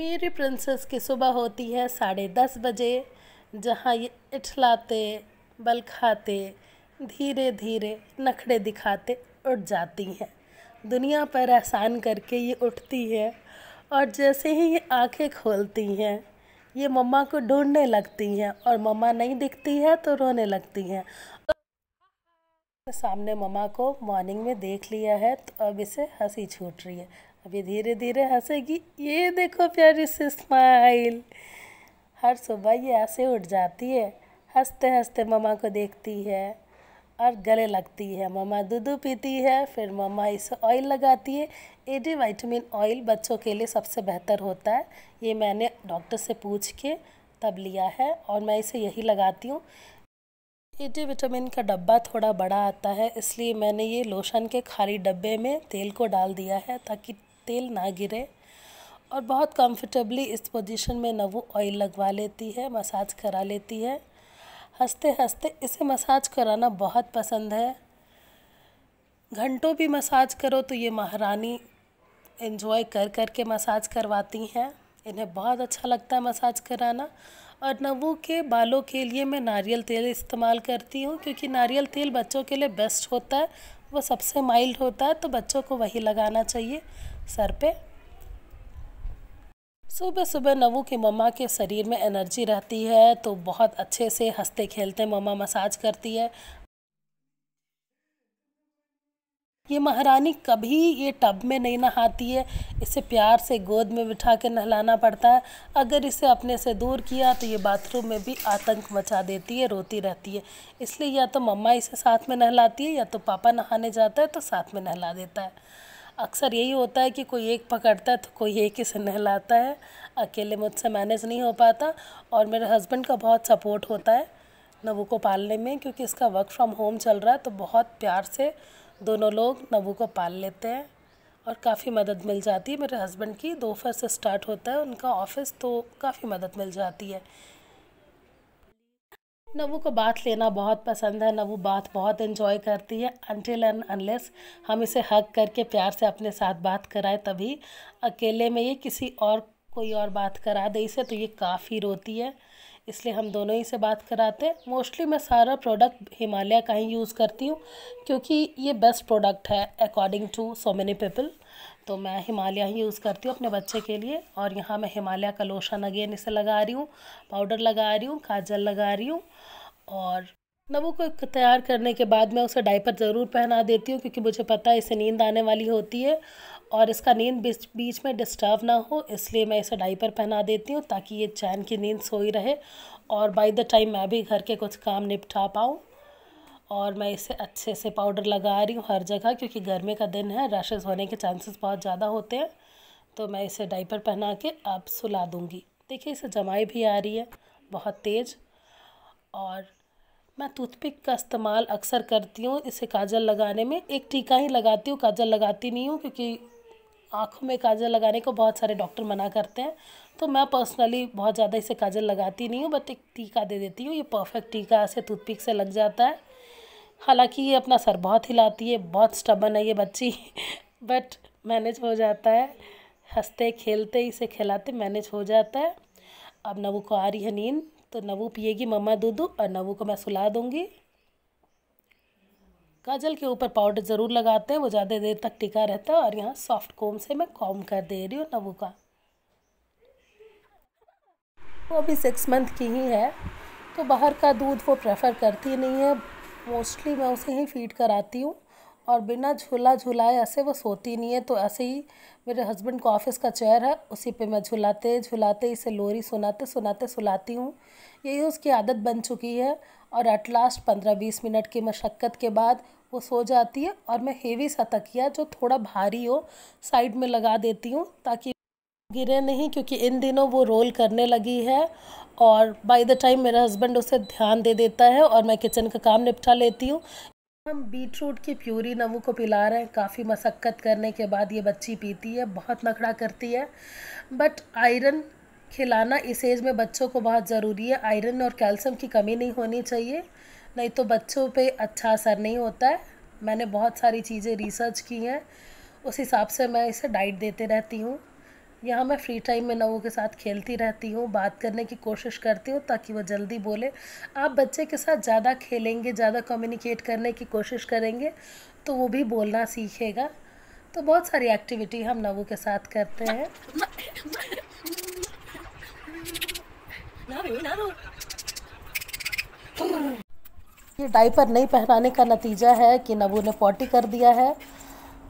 मेरी प्रिंसेस की सुबह होती है 10:30 बजे, जहाँ ये इठलाते, बल खाते, धीरे धीरे नखड़े दिखाते उठ जाती हैं। दुनिया पर एहसान करके ये उठती है और जैसे ही ये आंखें खोलती हैं ये मम्मा को ढूंढने लगती हैं और मम्मा नहीं दिखती है तो रोने लगती हैं। सामने मम्मा को मॉर्निंग में देख लिया है तो अब इसे हंसी छूट रही है। अभी धीरे धीरे हंसेगी। ये देखो प्यारी सी स्माइल। हर सुबह ये ऐसे उठ जाती है, हंसते हंसते मम्मा को देखती है और गले लगती है। मम्मा दूध पीती है, फिर मम्मा इसे ऑयल लगाती है। एडी विटामिन ऑयल बच्चों के लिए सबसे बेहतर होता है। ये मैंने डॉक्टर से पूछ के तब लिया है और मैं इसे यही लगाती हूँ। एडी विटामिन का डब्बा थोड़ा बड़ा आता है, इसलिए मैंने ये लोशन के खाली डब्बे में तेल को डाल दिया है ताकि तेल ना गिरे। और बहुत कंफर्टेबली इस पोजीशन में नवू ऑयल लगवा लेती है, मसाज करा लेती है। हंसते हंसते इसे मसाज कराना बहुत पसंद है। घंटों भी मसाज करो तो ये महारानी एंजॉय कर कर के मसाज करवाती हैं। इन्हें बहुत अच्छा लगता है मसाज कराना। और नवू के बालों के लिए मैं नारियल तेल इस्तेमाल करती हूँ, क्योंकि नारियल तेल बच्चों के लिए बेस्ट होता है। वो सबसे माइल्ड होता है, तो बच्चों को वही लगाना चाहिए सर पे। सुबह सुबह नवू की मम्मा के शरीर में एनर्जी रहती है तो बहुत अच्छे से हंसते खेलते मम्मा मसाज करती है। ये महारानी कभी ये टब में नहीं नहाती है, इसे प्यार से गोद में बिठा के नहलाना पड़ता है। अगर इसे अपने से दूर किया तो ये बाथरूम में भी आतंक मचा देती है, रोती रहती है। इसलिए या तो मम्मा इसे साथ में नहलाती है या तो पापा नहाने जाता है तो साथ में नहला देता है। अक्सर यही होता है कि कोई एक पकड़ता है तो कोई एक इसे नहलाता है। अकेले मुझसे मैनेज नहीं हो पाता। और मेरे हस्बैंड का बहुत सपोर्ट होता है नवू को पालने में, क्योंकि इसका वर्क फ्रॉम होम चल रहा है तो बहुत प्यार से दोनों लोग नवू को पाल लेते हैं और काफ़ी मदद मिल जाती है। मेरे हस्बैंड की दोपहर से स्टार्ट होता है उनका ऑफिस, तो काफ़ी मदद मिल जाती है। नवू को बात लेना बहुत पसंद है। नवू बात बहुत एंजॉय करती है अनटिल एंड अनलेस हम इसे हग करके प्यार से अपने साथ बात कराए तभी। अकेले में ये किसी और कोई और बात करा दे इसे तो ये काफ़ी रोती है, इसलिए हम दोनों ही से बात कराते हैं। मोस्टली मैं सारा प्रोडक्ट हिमालय का ही यूज़ करती हूँ, क्योंकि ये बेस्ट प्रोडक्ट है according to so many people. तो मैं हिमालय ही यूज़ करती हूँ अपने बच्चे के लिए। और यहाँ मैं हिमालय का लोशन अगेन इसे लगा रही हूँ, पाउडर लगा रही हूँ, काजल लगा रही हूँ। और नवू को तैयार करने के बाद मैं उसे डायपर ज़रूर पहना देती हूँ, क्योंकि मुझे पता है इसे नींद आने वाली होती है और इसका नींद बीच बीच में डिस्टर्ब ना हो, इसलिए मैं इसे डायपर पहना देती हूँ ताकि ये चैन की नींद सोई रहे और बाय द टाइम मैं भी घर के कुछ काम निपटा पाऊँ। और मैं इसे अच्छे से पाउडर लगा रही हूँ हर जगह, क्योंकि गर्मी का दिन है, रैशेज़ होने के चांसेस बहुत ज़्यादा होते हैं। तो मैं इसे डायपर पहना के अब सुला दूँगी। देखिए इसे जमाई भी आ रही है बहुत तेज़। और मैं टूथपिक का इस्तेमाल अक्सर करती हूँ इसे काजल लगाने में। एक टीका ही लगाती हूँ, काजल लगाती नहीं हूँ, क्योंकि आँखों में काजल लगाने को बहुत सारे डॉक्टर मना करते हैं। तो मैं पर्सनली बहुत ज़्यादा इसे काजल लगाती नहीं हूँ, बट एक टीका दे देती हूँ। ये परफेक्ट टीका ऐसे टूथपिक से लग जाता है। हालांकि ये अपना सर बहुत हिलाती है, बहुत स्टबन है ये बच्ची बट मैनेज हो जाता है, हंसते खेलते इसे खिलाते मैनेज हो जाता है। अब नवू को आ रही है नींद, तो नवू पिएगी मम्मा दूध और नवू को मैं सुला दूँगी। काजल के ऊपर पाउडर ज़रूर लगाते हैं, वो ज़्यादा देर तक टिका रहता है। और यहाँ सॉफ्ट कोम से मैं कॉम कर दे रही हूँ नवू का। वो अभी 6 मंथ की ही है, तो बाहर का दूध वो प्रेफर करती नहीं है। मोस्टली मैं उसे ही फीड कराती हूँ और बिना झूला झुलाए ऐसे वो सोती नहीं है। तो ऐसे ही मेरे हस्बैंड को ऑफिस का चेयर है, उसी पे मैं झुलाते झुलाते इसे लोरी सुनाते सुनाते सुलाती हूँ। यही उसकी आदत बन चुकी है। और एट लास्ट 15-20 मिनट की मशक्क़त के बाद वो सो जाती है और मैं हेवी सा तकिया जो थोड़ा भारी हो साइड में लगा देती हूँ ताकि गिरे नहीं, क्योंकि इन दिनों वो रोल करने लगी है। और बाय द टाइम मेरा हस्बैंड उसे ध्यान दे देता है और मैं किचन का काम निपटा लेती हूँ। हम बीटरूट की प्यूरी नवू को पिला रहे हैं। काफ़ी मशक्क़त करने के बाद ये बच्ची पीती है, बहुत नखड़ा करती है। बट आयरन खिलाना इस एज में बच्चों को बहुत ज़रूरी है। आयरन और कैल्शियम की कमी नहीं होनी चाहिए, नहीं तो बच्चों पे अच्छा असर नहीं होता है। मैंने बहुत सारी चीज़ें रिसर्च की हैं, उस हिसाब से मैं इसे डाइट देते रहती हूँ। यहाँ मैं फ्री टाइम में नवू के साथ खेलती रहती हूँ, बात करने की कोशिश करती हूँ ताकि वो जल्दी बोले। आप बच्चे के साथ ज़्यादा खेलेंगे, ज़्यादा कम्युनिकेट करने की कोशिश करेंगे तो वो भी बोलना सीखेगा। तो बहुत सारी एक्टिविटी हम नवू के साथ करते हैं। ये डायपर नहीं पहनाने का नतीजा है कि नवू ने पॉटी कर दिया है।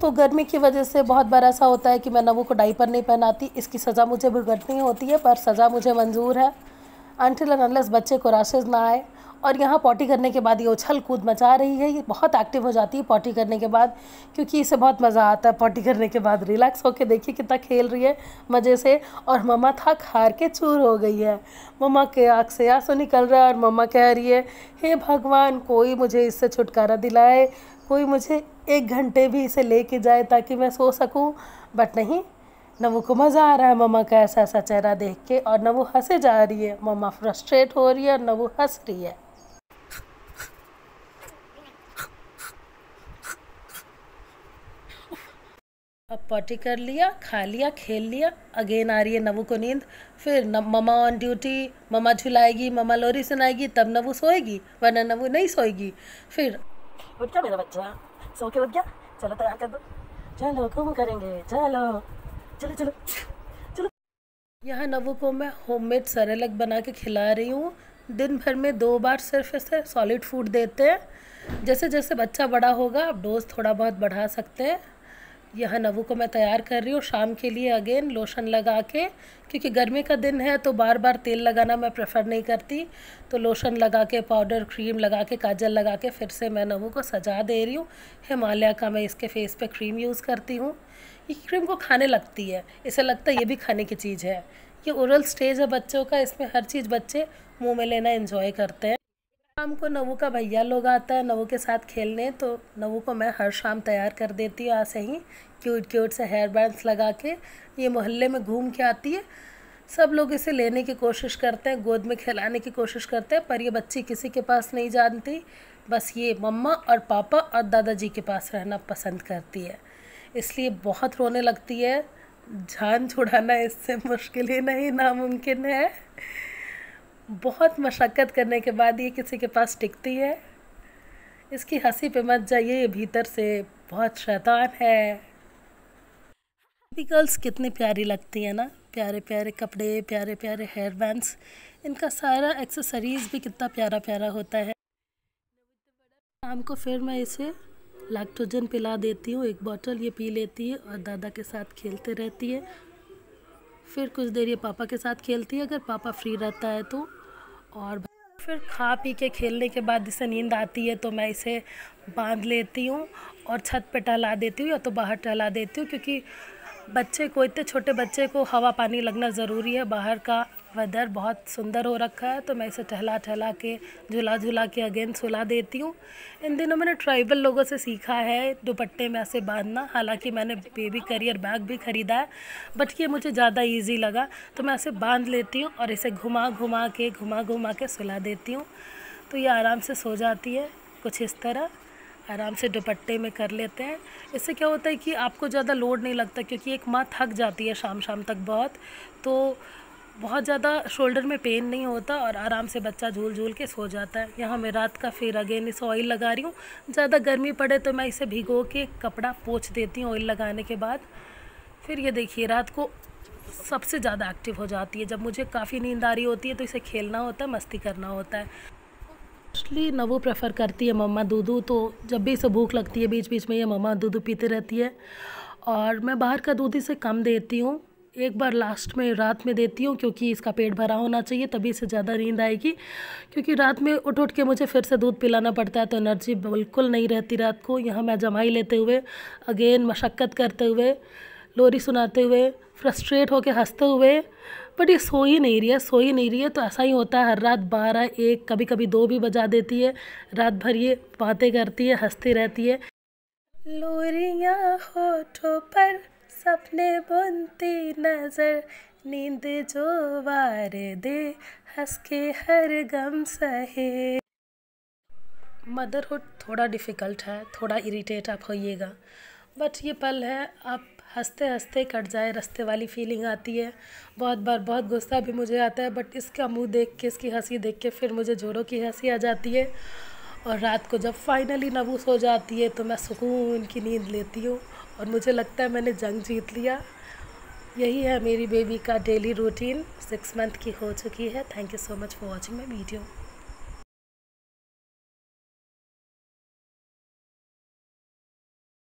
तो गर्मी की वजह से बहुत बार ऐसा होता है कि मैं नवू को डायपर नहीं पहनाती। इसकी सज़ा मुझे भुगतनी होती है, पर सज़ा मुझे मंजूर है अनटिल एंड अनलेस बच्चे को रैशेज़ ना आए। और यहाँ पॉटी करने के बाद ये उछल कूद मचा रही है। ये बहुत एक्टिव हो जाती है पॉटी करने के बाद, क्योंकि इसे बहुत मज़ा आता है पॉटी करने के बाद। रिलैक्स होके देखिए कितना खेल रही है मज़े से। और मम्मा थक हार के चूर हो गई है। मम्मा के आँख से आंसू निकल रहा है और मम्मा कह रही है, हे भगवान, कोई मुझे इससे छुटकारा दिलाए, कोई मुझे 1 घंटे भी इसे लेके जाए ताकि मैं सो सकूं। बट नहीं, नवू को मज़ा आ रहा है मम्मा का ऐसा ऐसा चेहरा देख के, और नवू हंसे जा रही है। मम्मा फ्रस्ट्रेट हो रही है और नवू हंस रही है। अब पॉटी कर लिया, खा लिया, खेल लिया, अगेन आ रही है नवू को नींद। फिर मम्मा ऑन ड्यूटी, मम्मा झुलाएगी, मम्मा लोरी सुनाएगी, तब नवू सोएगी, वरना नवू नहीं सोएगी। फिर उठ गया मेरा बच्चा, सो के उठ गया। चलो तैयार कर दो, चलो घूम करेंगे, चलो चलो चलो चलो। यहाँ नवू को मैं होममेड सेरेलैक बना के खिला रही हूँ। दिन भर में 2 बार सिर्फ इसे सॉलिड फूड देते हैं। जैसे जैसे बच्चा बड़ा होगा आप डोज थोड़ा बहुत बढ़ा सकते हैं। यहाँ नवू को मैं तैयार कर रही हूँ शाम के लिए अगेन लोशन लगा के, क्योंकि गर्मी का दिन है तो बार बार तेल लगाना मैं प्रेफर नहीं करती। तो लोशन लगा के, पाउडर क्रीम लगा के, काजल लगा के फिर से मैं नवू को सजा दे रही हूँ। हिमालय का मैं इसके फेस पे क्रीम यूज़ करती हूँ। ये क्रीम को खाने लगती है, इसे लगता है ये भी खाने की चीज़ है। ये ओरल स्टेज है बच्चों का, इसमें हर चीज़ बच्चे मुँह में लेना एंजॉय करते हैं। शाम को नवू का भैया लोग आता है नवू के साथ खेलने, तो नवू को मैं हर शाम तैयार कर देती हूँ ऐसे ही क्यूट क्यूट से हेयर बैंड्स लगा के। ये मोहल्ले में घूम के आती है, सब लोग इसे लेने की कोशिश करते हैं, गोद में खिलाने की कोशिश करते हैं, पर ये बच्ची किसी के पास नहीं जानती। बस ये मम्मा और पापा और दादाजी के पास रहना पसंद करती है, इसलिए बहुत रोने लगती है। जान छुड़ाना इससे मुश्किल ही नहीं, नामुमकिन है। बहुत मशक्क़त करने के बाद ये किसी के पास टिकती है। इसकी हंसी पे मत जाइए, ये भीतर से बहुत शैतान है। भी गर्ल्स कितनी प्यारी लगती है ना, प्यारे प्यारे कपड़े, प्यारे प्यारे हेयर बैंड्स, इनका सारा एक्सेसरीज़ भी कितना प्यारा प्यारा होता है। शाम को फिर मैं इसे लैक्टोजन पिला देती हूँ, 1 बॉटल ये पी लेती है और दादा के साथ खेलते रहती है। फिर कुछ देर ये पापा के साथ खेलती है अगर पापा फ्री रहता है तो। और फिर खा पी के खेलने के बाद इसे नींद आती है तो मैं इसे बांध लेती हूँ और छत पे टहला देती हूँ या तो बाहर टहला देती हूँ, क्योंकि बच्चे को, इतने छोटे बच्चे को हवा पानी लगना ज़रूरी है। बाहर का वेदर बहुत सुंदर हो रखा है तो मैं इसे टहला टहला के, झुला झुला के अगेन सुला देती हूँ। इन दिनों मैंने ट्राइबल लोगों से सीखा है दुपट्टे में ऐसे बांधना, हालांकि मैंने बेबी करियर बैग भी ख़रीदा है, बट ये मुझे ज़्यादा ईजी लगा तो मैं ऐसे बांध लेती हूँ और इसे घुमा घुमा के सुला देती हूँ। तो ये आराम से सो जाती है, कुछ इस तरह आराम से दुपट्टे में कर लेते हैं। इससे क्या होता है कि आपको ज़्यादा लोड नहीं लगता, क्योंकि एक माँ थक जाती है शाम शाम तक तो बहुत ज़्यादा शोल्डर में पेन नहीं होता और आराम से बच्चा झूल झूल के सो जाता है। यहाँ मैं रात का फिर अगेन इसे ऑयल लगा रही हूँ। ज़्यादा गर्मी पड़े तो मैं इसे भिगो के कपड़ा पोंछ देती हूँ ऑयल लगाने के बाद। फिर ये देखिए रात को सबसे ज़्यादा एक्टिव हो जाती है। जब मुझे काफ़ी नींद आ रही होती है तो इसे खेलना होता है, मस्ती करना होता है। मोस्टली नवू प्रेफर करती है मम्मा दूधू, तो जब भी इसे भूख लगती है बीच बीच में ये मम्मा दूधू पीती रहती है। और मैं बाहर का दूध इसे कम देती हूँ, एक बार लास्ट में रात में देती हूँ, क्योंकि इसका पेट भरा होना चाहिए तभी इसे ज़्यादा नींद आएगी। क्योंकि रात में उठ उठ के मुझे फिर से दूध पिलाना पड़ता है तो एनर्जी बिल्कुल नहीं रहती रात को। यहाँ मैं जमाई लेते हुए, अगेन मशक्क़त करते हुए, लोरी सुनाते हुए, फ्रस्ट्रेट होके हंसते हुए, बट ये सो ही नहीं रही है। तो ऐसा ही होता है, हर रात 12, 1, कभी कभी 2 भी बजा देती है। रात भर ये बातें करती है, हंसती रहती है। लोरियां होठों पर सपने बुनती नजर, नींद जो वार दे हंस के हर गम सहे। मदरहुड थोड़ा डिफ़िकल्ट है, थोड़ा इरिटेट आप होइएगा, बट ये पल है, आप हंसते हंसते कट जाए रास्ते वाली फीलिंग आती है। बहुत बार बहुत गुस्सा भी मुझे आता है, बट इसका मुंह देख के, इसकी हंसी देख के फिर मुझे जोरों की हंसी आ जाती है। और रात को जब फाइनली नबू सो जाती है तो मैं सुकून की नींद लेती हूँ और मुझे लगता है मैंने जंग जीत लिया। यही है मेरी बेबी का डेली रूटीन। 6 मंथ की हो चुकी है। Thank you so much for watching my video.